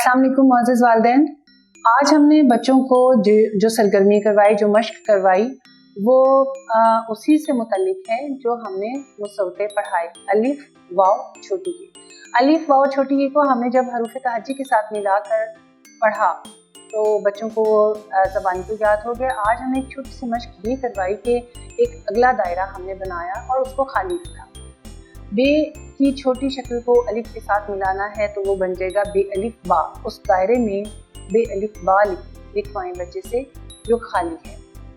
अस्सलाम वालेकुम मोअज़्ज़िज़ वालिदैन। आज हमने बच्चों को जो सरगर्मी करवाई, जो मश्क करवाई, वो उसी से मुतल्लिक है जो हमने मुसव्वते पढ़ाए। अलिफ वाव छोटी ए। अलिफ वाव छोटी ए को हमने जब हरूफ तहज्जी के साथ मिलाकर पढ़ा तो बच्चों को ज़बान को याद हो गया। आज हमने एक छोटी सी मश्क ये करवाई कि एक अगला दायरा हमने बनाया और उसको खाली रखा। बे की छोटी शक्ल को अलिफ के साथ मिलाना है तो वो बन जाएगा बे अलिफ बा। उस दायरे में बे अलिफ बा लिखवाएं बच्चे से जो खाली है।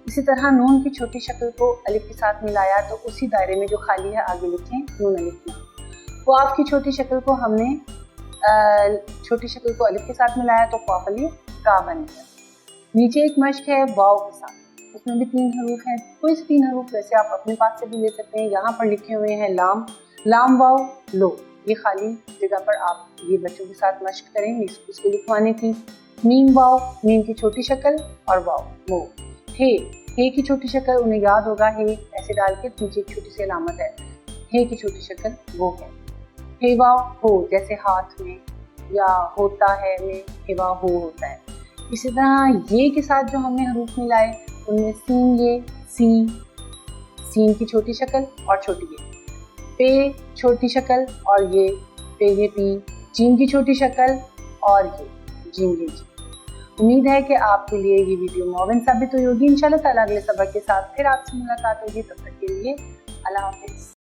इसी तरह नून की छोटी शक्ल को अलिफ के साथ मिलाया तो उसी दायरे में जो खाली है आगे लिखें नून अलिफ ना। क़ाफ की छोटी शक्ल को हमने छोटी शक्ल को अलिफ के साथ मिलाया तो क़ाफ अलिफ का बन गया। नीचे एक मश्क है वाव के साथ, उसमें भी 3 हरूफ हैं। कोई से 3 हरूफ वैसे आप अपने पास से भी ले सकते हैं। यहाँ पर लिखे हुए हैं लाम, लाम वाव लो। ये खाली जगह पर आप ये बच्चों के साथ मश्क करेंगे इसको लिखवाने की। मीम वाव, मीम की छोटी शक्ल और वाव मो। हे की छोटी शक्ल उन्हें याद होगा, हे ऐसे डाल के नीचे एक छोटी सी अलामत है। हे की छोटी शक्ल वो है। हे वाव हो, जैसे हाथ में या होता है में हे वाव हो होता है। इसी तरह ये के साथ जो हमने हरूफ मिलाए उनमें सीन ये सी, सीन की छोटी शक्ल और छोटी ये। पे छोटी शक्ल और ये पे ये पी। जीम की छोटी शक्ल और ये जीम ये जी। उम्मीद है कि आपके लिए ये वीडियो मुआविन साबित हुई होगी। इंशाल्लाह ताला अगले सबक के साथ फिर आपसे मुलाकात होगी। तब तक के लिए अल्लाह हाफिज़।